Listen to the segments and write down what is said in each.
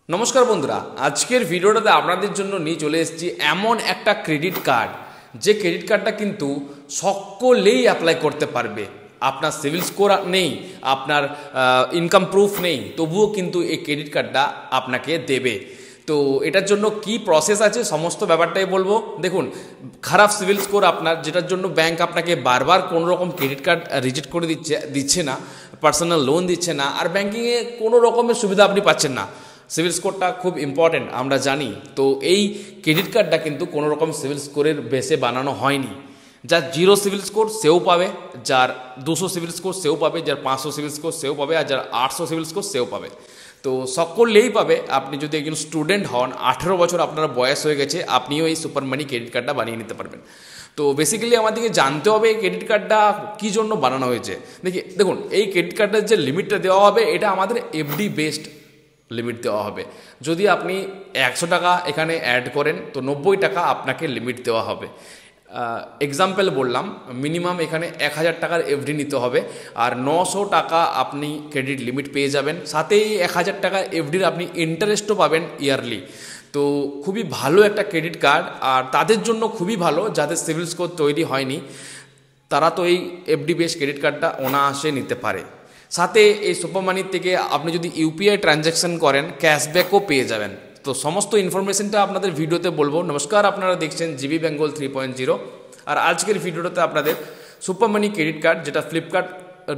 নমস্কার বন্ধুরা, আজকের ভিডিওটাতে আপনাদের জন্য নিয়ে চলে এসেছি এমন একটা ক্রেডিট কার্ড, যে ক্রেডিট কার্ডটা কিন্তু সকলেই অ্যাপ্লাই করতে পারবে। আপনার সিভিল স্কোর নেই, আপনার ইনকাম প্রুফ নেই, তবুও কিন্তু এই ক্রেডিট কার্ডটা আপনাকে দেবে। তো এটার জন্য কি প্রসেস আছে সমস্ত ব্যাপারটাই বলবো। দেখুন, খারাপ সিভিল স্কোর আপনার, যেটার জন্য ব্যাংক আপনাকে বারবার কোনো রকম ক্রেডিট কার্ড রিজেক্ট করে দিচ্ছে না, পার্সোনাল লোন দিচ্ছে না, আর ব্যাংকিংয়ে কোনো রকমের সুবিধা আপনি পাচ্ছেন না। সিভিল স্কোরটা খুব ইম্পর্টেন্ট আমরা জানি। তো এই ক্রেডিট কার্ডটা কিন্তু কোনো রকম সিভিল স্কোরের বেসে বানানো হয়নি। যার 0 সিভিল স্কোর সেও পাবে, যার 200 সিভিল স্কোর সেও পাবে, যার 500 সিভিল স্কোর সেও পাবে, আর যার 800 সিভিল স্কোর সেও পাবে। তো সকলেই পাবে। আপনি যদি একজন স্টুডেন্ট হন, 18 বছর আপনার বয়স হয়ে গেছে, আপনিও এই সুপার মানি ক্রেডিট কার্ডটা বানিয়ে নিতে পারবেন। তো বেসিক্যালি আমাদেরকে জানতে হবে এই ক্রেডিট কার্ডটা কী জন্য বানানো হয়েছে। দেখুন, এই ক্রেডিট কার্ডের যে লিমিটটা দেওয়া হবে, এটা আমাদের এফডি বেসড লিমিট দেওয়া হবে। যদি আপনি 100 টাকা এখানে অ্যাড করেন, তো 90 টাকা আপনাকে লিমিট দেওয়া হবে। এক্সাম্পল বললাম, মিনিমাম এখানে 1000 টাকার এফডি নিতে হবে, আর 900 টাকা আপনি ক্রেডিট লিমিট পেয়ে যাবেন। সাথেই 1000 টাকার এফডির আপনি ইন্টারেস্টও পাবেন ইয়ারলি। তো খুবই ভালো একটা ক্রেডিট কার্ড, আর তাদের জন্য খুবই ভালো যাদের সিভিল স্কোর তৈরি হয়নি, তারা তো এই এফডি বেস ক্রেডিট কার্ডটা অনায়াসে নিতে পারে। সাথে এই সুপার মানির থেকে আপনি যদি ইউপিআই ট্রানজ্যাকশন করেন, ক্যাশব্যাকও পেয়ে যাবেন। তো সমস্ত ইনফরমেশনটা আপনাদের ভিডিওতে বলবো। নমস্কার, আপনারা দেখছেন জিবি বেঙ্গল 3.0। আর আজকের ভিডিওটাতে আপনাদের সুপার মানি ক্রেডিট কার্ড, যেটা ফ্লিপকার্ট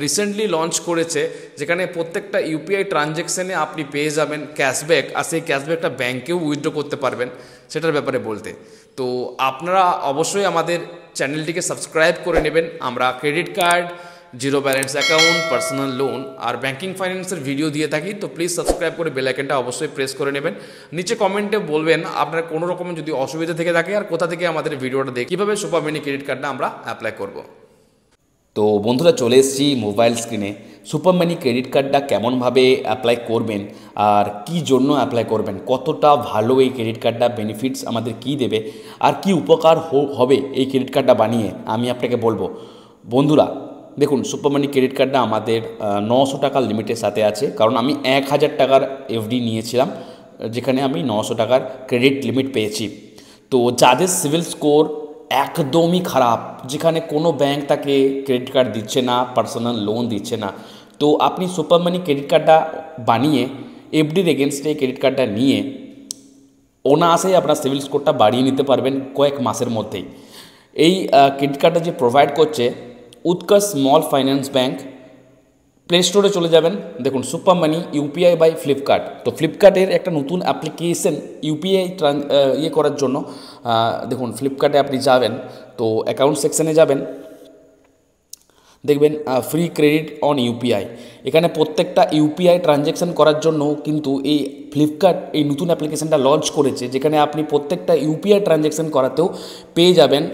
রিসেন্টলি লঞ্চ করেছে, যেখানে প্রত্যেকটা ইউপিআই ট্রানজ্যাকশানে আপনি পেয়ে যাবেন ক্যাশব্যাক, আর সেই ক্যাশব্যাকটা ব্যাঙ্কেও উইথড্র করতে পারবেন, সেটার ব্যাপারে বলতে। তো আপনারা অবশ্যই আমাদের চ্যানেলটিকে সাবস্ক্রাইব করে নেবেন। আমরা credit card, zero balance account, personal loan আর ব্যাঙ্কিং ফাইন্যান্সের ভিডিও দিয়ে থাকি। তো প্লিজ সাবস্ক্রাইব করে বেল আইকনটা অবশ্যই প্রেস করে নেবেন। নিচে কমেন্টে বলবেন আপনার কোনো রকমের যদি অসুবিধা থেকে থাকে, আর কোথা থেকে আমাদের ভিডিওটা দেখে কীভাবে সুপার মিনি ক্রেডিট কার্ডটা আমরা অ্যাপ্লাই করব। তো বন্ধুরা, চলে এসেছি মোবাইল স্ক্রিনে। সুপার মানি ক্রেডিট কার্ডটা কেমনভাবে অ্যাপ্লাই করবেন, আর কি জন্য অ্যাপ্লাই করবেন, কতটা ভালো এই ক্রেডিট কার্ডটা, বেনিফিটস আমাদের কি দেবে, আর কি উপকার হবে এই ক্রেডিট কার্ডটা বানিয়ে, আমি আপনাকে বলবো। বন্ধুরা দেখুন, সুপার মানি ক্রেডিট কার্ডটা আমাদের 900 টাকার লিমিটের সাথে আছে, কারণ আমি 1000 টাকার এফডি নিয়েছিলাম, যেখানে আমি 900 টাকার ক্রেডিট লিমিট পেয়েছি। তো যাদের সিভিল স্কোর একদমই খারাপ, যেখানে কোনো ব্যাংক তাকে ক্রেডিট কার্ড দিচ্ছে না, পার্সোনাল লোন দিচ্ছে না, তো আপনি সুপার মানি ক্রেডিট কার্ডটা বানিয়ে এফডির এগেনস্টে ক্রেডিট কার্ডটা নিয়ে অনায়াসেই আপনার সিভিল স্কোরটা বাড়িয়ে নিতে পারবেন কয়েক মাসের মধ্যেই। এই ক্রেডিট কার্ডটা যে প্রোভাইড করছে উৎকর্ষ স্মল ফাইন্যান্স ব্যাংক, প্লে স্টোরে চলে যাবেন, দেখুন super money UPI by Flipkart. তো ফ্লিপকার্টের একটা নতুন অ্যাপ্লিকেশন ইউপিআই করার জন্য, দেখুন ফ্লিপকার্টে আপনি যাবেন, তো অ্যাকাউন্ট সেকশানে যাবেন, দেখবেন ফ্রি ক্রেডিট অন ইউপিআই। এখানে প্রত্যেকটা ইউপিআই ট্রানজ্যাকশান করার জন্য কিন্তু এই ফ্লিপকার্ট এই নতুন অ্যাপ্লিকেশানটা লঞ্চ করেছে, যেখানে আপনি প্রত্যেকটা ইউপিআই ট্রানজ্যাকশান করাতেও পেয়ে যাবেন।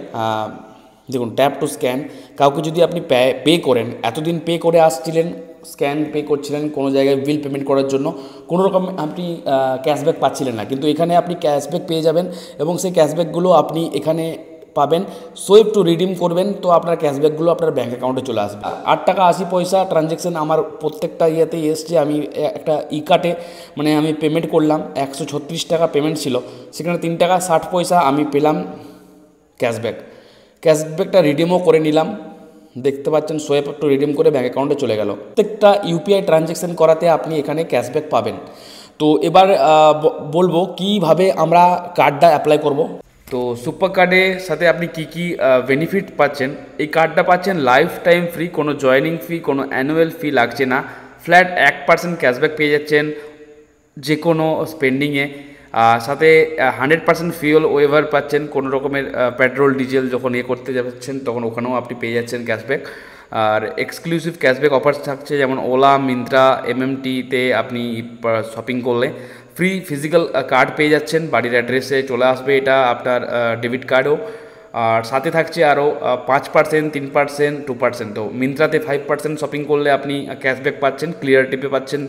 দেখুন, ট্যাপ টু স্ক্যান, কাউকে যদি আপনি পে করেন, এতদিন পে করে আসছিলেন, স্ক্যান পে করছিলেন কোনো জায়গায় বিল পেমেন্ট করার জন্য, কোনো রকম আপনি ক্যাশব্যাক পাচ্ছিলেন না, কিন্তু এখানে আপনি ক্যাশব্যাক পেয়ে যাবেন, এবং সেই ক্যাশব্যাকগুলো আপনি এখানে পাবেন। সোয়েপ টু রিডিম করবেন, তো আপনার ক্যাশব্যাকগুলো আপনার ব্যাঙ্ক অ্যাকাউন্টে চলে আসবে। 8 টাকা 80 পয়সা ট্রানজ্যাকশান আমার প্রত্যেকটা ইয়েতেই এসছে। আমি একটা কার্টে মানে আমি পেমেন্ট করলাম, 136 টাকা পেমেন্ট ছিল, সেখানে 3 টাকা 60 পয়সা আমি পেলাম ক্যাশব্যাকটা রিডিমও করে নিলাম। দেখতে পাচ্ছেন সোয়েপ টু রিডিম করে ব্যাঙ্ক অ্যাকাউন্টে চলে গেল। প্রত্যেকটা ইউপিআই ট্রানজ্যাকশান করাতে আপনি এখানে ক্যাশব্যাক পাবেন। তো এবার বলবো কিভাবে আমরা কার্ডটা অ্যাপ্লাই করব। তো সুপার কার্ডের সাথে আপনি কি কি বেনিফিট পাচ্ছেন। এই কার্ডটা পাচ্ছেন লাইফ টাইম ফ্রি, কোনো জয়েনিং ফি, কোনো অ্যানুয়াল ফি লাগছে না, ফ্ল্যাট 1% ক্যাশব্যাক পেয়ে যাচ্ছেন যে কোনো স্পেন্ডিংয়ে, সাথে 100% ফিউল ওয়েভার পাচ্ছেন, কোনো রকমের পেট্রোল ডিজেল যখন করতে যাচ্ছেন তখন ওখানেও আপনি পেয়ে যাচ্ছেন ক্যাশব্যাক। আর এক্সক্লুসিভ ক্যাশব্যাক অফার থাকছে, যেমন ওলা, মিন্ত্রা, এমএমটিতে আপনি শপিং করলে ফ্রি ফিজিক্যাল কার্ড পেয়ে যাচ্ছেন, বাড়ির অ্যাড্রেসে চলে আসবে এটা আপনার ডেবিট কার্ডও। আর সাথে থাকছে আরও 5%, 3%, 2%। তো মিন্ত্রাতে 5% শপিং করলে আপনি ক্যাশব্যাক পাচ্ছেন, ক্লিয়ার টিপে পাচ্ছেন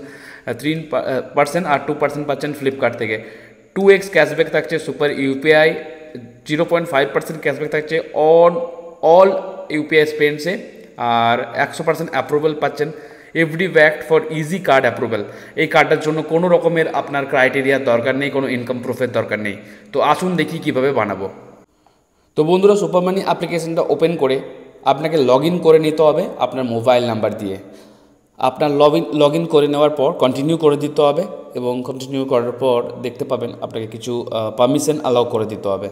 3%, আর 2% পাচ্ছেন ফ্লিপকার্ট থেকে। 2x ক্যাশব্যাক থাকছে সুপার ইউপিআই, 0.5% ক্যাশব্যাক থাকছে অন অল ইউপিআই স্পেন্ডসে, আর 100% অ্যাপ্রুভাল পাচ্ছেন FD backed for easy card approval. এই কার্ডটার জন্য কোনো রকমের আপনার ক্রাইটেরিয়ার দরকার নেই, কোনো ইনকাম প্রুফের দরকার নেই। তো আসুন দেখি কীভাবে বানাবো। তো বন্ধুরা, সুপার মানি অ্যাপ্লিকেশনটা ওপেন করে আপনাকে লগ ইন করে নিতে হবে আপনার মোবাইল নাম্বার দিয়ে। আপনার লগ ইন করে নেওয়ার পর কন্টিনিউ করে দিতে হবে, এবং কন্টিনিউ করার পর দেখতে পাবেন আপনাকে কিছু পারমিশন অ্যালাউ করে দিতে হবে।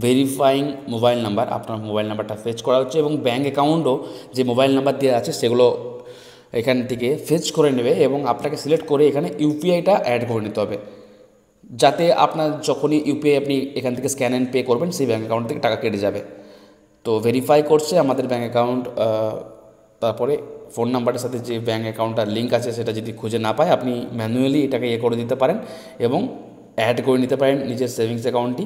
ভেরিফাইং মোবাইল নাম্বার, আপনার মোবাইল নাম্বারটা ফেচ করা হচ্ছে, এবং ব্যাঙ্ক অ্যাকাউন্টও যে মোবাইল নাম্বার দেওয়া আছে সেগুলো এখান থেকে ফেচ করে নেবে, এবং আপনাকে সিলেক্ট করে এখানে ইউপিআইটা অ্যাড করে নিতে হবে, যাতে আপনার যখনই ইউপিআই আপনি এখান থেকে স্ক্যান অ্যান্ড পে করবেন সেই ব্যাঙ্ক অ্যাকাউন্ট থেকে টাকা কেটে যাবে। তো ভেরিফাই করছে আমাদের ব্যাঙ্ক অ্যাকাউন্ট, তারপরে ফোন নাম্বারের সাথে যে ব্যাঙ্ক অ্যাকাউন্টটার লিঙ্ক আছে সেটা যদি খুঁজে না পায় আপনি ম্যানুয়ালি এটাকে করে দিতে পারেন এবং অ্যাড করে নিতে পারেন নিজের সেভিংস অ্যাকাউন্টটি,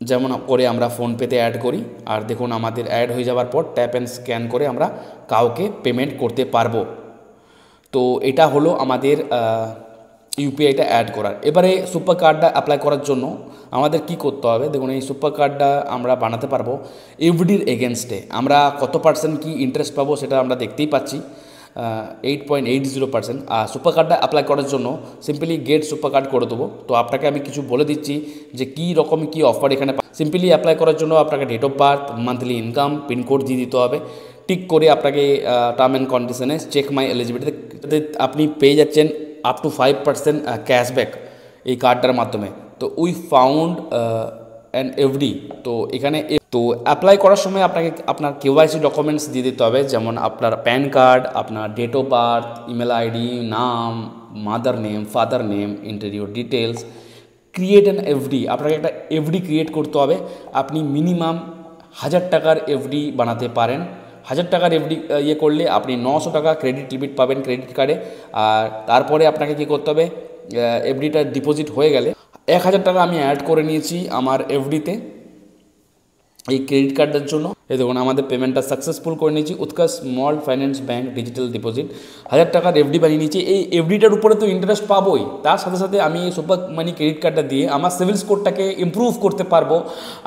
যেমন করে আমরা ফোনপেতে অ্যাড করি। আর দেখুন আমাদের অ্যাড হয়ে যাওয়ার পর ট্যাপ অ্যান্ড স্ক্যান করে আমরা কাউকে পেমেন্ট করতে পারবো। তো এটা হলো আমাদের ইউপিআইটা অ্যাড করার। এবারে সুপার কার্ডটা অ্যাপ্লাই করার জন্য আমাদের কি করতে হবে, দেখুন এই সুপার কার্ডটা আমরা বানাতে পারবো এফডির এগেনস্টে। আমরা কত পার্সেন্ট কি ইন্টারেস্ট পাবো সেটা আমরা দেখতেই পাচ্ছি, 8.80%। আর সুপার কার্ডটা অ্যাপ্লাই করার জন্য সিম্পলি গেট সুপার কার্ড করে দেবো। তো আপনাকে আমি কিছু বলে দিচ্ছি যে কী রকম কী অফার এখানে। সিম্পলি অ্যাপ্লাই করার জন্য আপনাকে date of birth, monthly income, pincode দিয়ে দিতে হবে। টিক করে আপনাকে টার্ম অ্যান্ড কন্ডিশনে চেক মাই এলিজিবিলিটি আপনি পেয়ে যাচ্ছেন আপ টু 5% ক্যাশব্যাক এই কার্ডটার মাধ্যমে। তো উই ফাউন্ড অ্যান্ড এফডি। তো এখানে তো অ্যাপ্লাই করার সময় আপনাকে আপনার কেওয়াইসি ডকুমেন্টস দিয়ে দিতে হবে, যেমন আপনার প্যান কার্ড, আপনার date of birth, email ID, নাম, mother name, father name, interview details, create an FD. আপনাকে একটা এফডি ক্রিয়েট করতে হবে। আপনি মিনিমাম 1000 টাকার এফডি বানাতে পারেন। 1000 টাকার এফডি করলে আপনি 900 টাকা ক্রেডিট লিমিট পাবেন ক্রেডিট কার্ডে। আর তারপরে আপনাকে কী করতে হবে, এফডিটা ডিপোজিট হয়ে গেলে 1000 টাকা আমি অ্যাড করে নিয়েছি আমার এফডিতে এই ক্রেডিট কার্ডের জন্য। এই দেখুন আমাদের পেমেন্টটা সাকসেসফুল করে নিয়েছি। উৎকর্ষ small finance bank digital deposit 1000 টাকার এফডি বানিয়ে নিয়েছি। এই এফডিটার উপরে তো ইন্টারেস্ট পাবোই, তার সাথে সাথে আমি এই সুপার মানি ক্রেডিট কার্ডটা দিয়ে আমার সিভিল স্কোরটাকে ইমপ্রুভ করতে পারবো।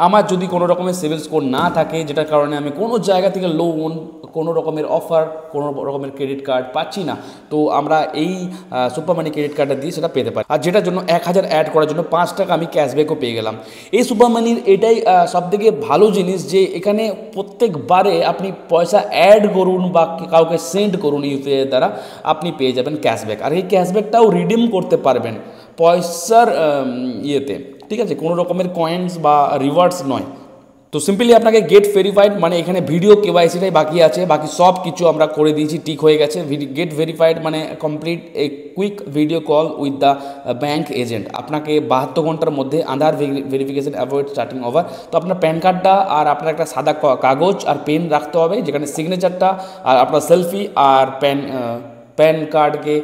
আমার যদি কোনো রকমের সিভিল স্কোর না থাকে, যেটার কারণে আমি কোনো জায়গা থেকে লোন, কোনো রকমের অফার, কোনো রকমের ক্রেডিট কার্ড পাচ্ছি না, তো আমরা এই সুপার মানি ক্রেডিট কার্ডটা দিয়ে সেটা পেতে পারি। আর যেটার জন্য 1000 অ্যাড করার জন্য 5 টাকা আমি ক্যাশব্যাকও পেয়ে গেলাম। এই সুপার মানির এটাই সবথেকে ভালো জিনিস যে এখানে প্রত্যেকবারে আপনি পয়সা অ্যাড করুন বা কাউকে সেন্ড করুন ইউপিআই দ্বারা আপনি পেয়ে যাবেন ক্যাশব্যাক। আর এই ক্যাশব্যাকটাও রিডিম করতে পারবেন পয়সার ইয়েতে, ঠিক আছে, কোনো রকমের কয়েন্স বা রিওয়ার্ডস নয়। তো সিম্পলি আপনাকে গেট ভেরিফাইড, মানে এখানে ভিডিও কেওয়াইসিটাই বাকি আছে, বাকি সব কিছু আমরা করে দিয়েছি, ঠিক হয়ে গেছে। গেট ভেরিফাইড মানে complete a quick video call with the bank agent. আপনাকে 72 ঘন্টার মধ্যে আধার ভেরিফিকেশন অ্যাভয়েড স্টার্টিং ওভার। তো আপনার প্যান কার্ডটা আর আপনার একটা সাদা কাগজ আর পেন রাখতে হবে, যেখানে সিগনেচারটা আর আপনার সেলফি আর প্যান কার্ডকে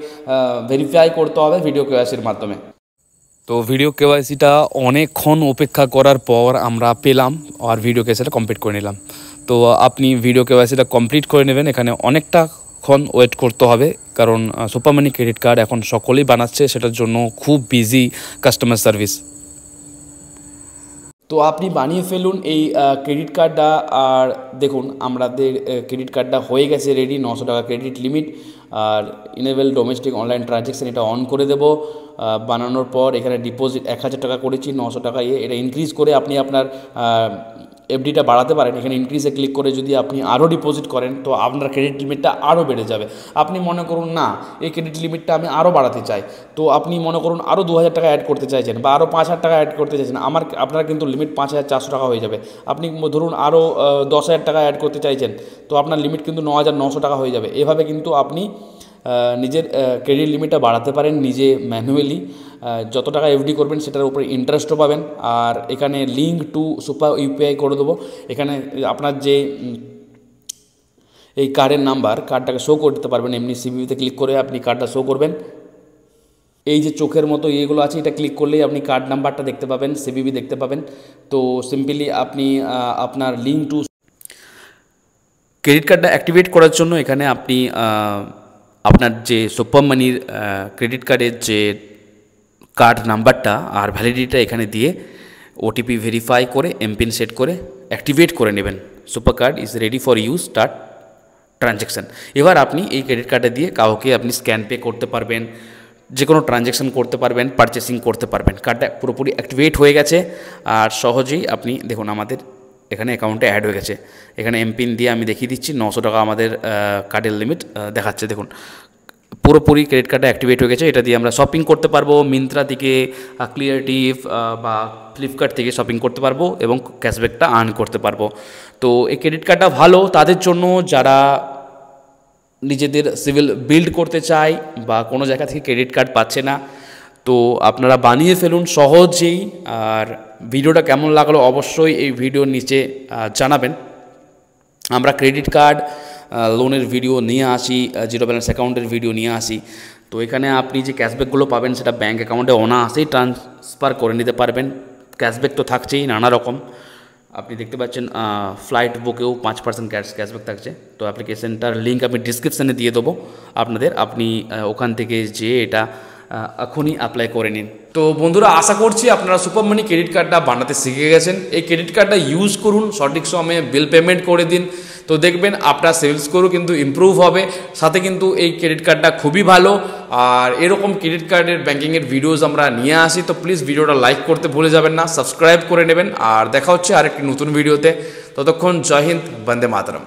ভেরিফাই করতে হবে ভিডিও কেওয়াইসির মাধ্যমে। তো ভিডিও কেওয়াইসিটা অনেকক্ষণ অপেক্ষা করার পর আমরা পেলাম আর ভিডিও কেওয়াইসিটা কমপ্লিট করে নিলাম। তো আপনি ভিডিও কেওয়াইসিটা কমপ্লিট করে নেবেন। এখানে অনেকটাক্ষণ ওয়েট করতে হবে, কারণ সুপার মানি ক্রেডিট কার্ড এখন সকলেই বানাচ্ছে, সেটার জন্য খুব বিজি কাস্টমার সার্ভিস। তো আপনি বানিয়ে ফেলুন এই ক্রেডিট কার্ডটা। আর দেখুন আমাদের ক্রেডিট কার্ডটা হয়ে গেছে রেডি, 900 টাকা ক্রেডিট লিমিট। আর ইনেবল ডোমেস্টিক অনলাইন ট্রানজ্যাকশান এটা অন করে দেবো। বানানোর পর এখানে ডিপোজিট 1000 টাকা করেছি, 900 টাকা এটা ইনক্রিজ করে আপনি আপনার এফডিটা বাড়াতে পারেন। এখানে ইনক্রিজে ক্লিক করে যদি আপনি আরও ডিপোজিট করেন তো আপনার ক্রেডিট লিমিটটা আরও বেড়ে যাবে। আপনি মনে করুন না এই ক্রেডিট লিমিটটা আমি আরও বাড়াতে চাই, তো আপনি মনে করুন আরও 2000 টাকা অ্যাড করতে চাইছেন বা আরও 5000 টাকা অ্যাড করতে চাইছেন, আপনার কিন্তু লিমিট 5400 টাকা হয়ে যাবে। আপনি ধরুন আরও 10,000 টাকা অ্যাড করতে চাইছেন, তো আপনার লিমিট কিন্তু 9900 টাকা হয়ে যাবে। এভাবে কিন্তু আপনি নিজের ক্রেডিট লিমিটটা বাড়াতে পারেন নিজে ম্যানুয়ালি। যত টাকা এফডি করবেন সেটার উপরে ইন্টারেস্টও পাবেন। আর এখানে লিঙ্ক টু সুপার ইউপিআই করে দেবো। এখানে আপনার যে এই কার্ডের নাম্বার, কার্ডটাকে শো করতে পারবেন, এমনি সিবিতে ক্লিক করে আপনি কার্ডটা শো করবেন। এই যে চোখের মতো এগুলো আছে, এটা ক্লিক করলেই আপনি কার্ড নাম্বারটা দেখতে পাবেন, সিবিবি দেখতে পাবেন। তো সিম্পলি আপনি আপনার লিঙ্ক টু ক্রেডিট কার্ডটা অ্যাক্টিভেট করার জন্য এখানে আপনি আপনার যে সুপার মানির ক্রেডিট কার্ডের যে কার্ড নাম্বারটা আর ভ্যালিডিটিটা এখানে দিয়ে ওটিপি ভেরিফাই করে এমপিন সেট করে অ্যাক্টিভেট করে নেবেন। Super card is ready for use, start transaction. এবার আপনি এই ক্রেডিট কার্ডে দিয়ে কাউকে আপনি স্ক্যান পে করতে পারবেন, যে কোনো ট্রানজ্যাকশান করতে পারবেন, পারচেসিং করতে পারবেন। কার্ডটা পুরোপুরি অ্যাক্টিভেট হয়ে গেছে আর সহজেই আপনি দেখুন আমাদের এখানে অ্যাকাউন্টে অ্যাড হয়ে গেছে। এখানে এমপিন দিয়ে আমি দেখিয়ে দিচ্ছি, 900 টাকা আমাদের কার্ডের লিমিট দেখাচ্ছে। দেখুন পুরোপুরি ক্রেডিট কার্ডটা অ্যাক্টিভেট হয়ে গেছে। এটা দিয়ে আমরা শপিং করতে পারবো, মিন্ত্রা থেকে, ক্রিয়েটিভ বা ফ্লিপকার্ট থেকে শপিং করতে পারবো এবং ক্যাশব্যাকটা আর্ন করতে পারবো। তো এই ক্রেডিট কার্ডটা ভালো তাদের জন্য যারা নিজেদের সিভিল বিল্ড করতে চায় বা কোনো জায়গা থেকে ক্রেডিট কার্ড পাচ্ছে না। তো আপনারা বানিয়ে ফেলুন সহজেই। আর ভিডিওটা কেমন লাগলো অবশ্যই এই ভিডিওর নিচে জানাবেন। আমরা ক্রেডিট কার্ড, লোনের ভিডিও নিয়ে আসি, জিরো ব্যালেন্স অ্যাকাউন্টের ভিডিও নিয়ে আসি। তো এখানে আপনি যে ক্যাশব্যাকগুলো পাবেন সেটা ব্যাঙ্ক অ্যাকাউন্টে অনায়াসেই ট্রান্সফার করে নিতে পারবেন। ক্যাশব্যাক তো থাকছেই নানা রকম, আপনি দেখতে পাচ্ছেন ফ্লাইট বুকেও 5% ক্যাশব্যাক থাকছে। তো অ্যাপ্লিকেশনটার লিঙ্ক আমি ডিসক্রিপশানে দিয়ে দেবো আপনাদের, আপনি ওখান থেকে যেয়ে এটা এখনই অ্যাপ্লাই করে নিন। তো বন্ধুরা, আশা করছি আপনারা সুপার মানি ক্রেডিট কার্ডটা বানাতে শিখে গেছেন। এই ক্রেডিট কার্ডটা ইউজ করুন, সঠিক সময়ে বিল পেমেন্ট করে দিন। তো দেখবেন আপনার সেভিংস স্কোরও কিন্তু ইমপ্রুভ হবে। সাথে কিন্তু এই ক্রেডিট কার্ডটা খুবই ভালো। আর এরকম ক্রেডিট কার্ডের ব্যাঙ্কিংয়ের ভিডিওস আমরা নিয়ে আসি। তো প্লিজ ভিডিওটা লাইক করতে ভুলে যাবেন না, সাবস্ক্রাইব করে নেবেন। আর দেখা হচ্ছে আরেকটি নতুন ভিডিওতে। ততক্ষণ জয় হিন্দ, বন্দে মাতরম।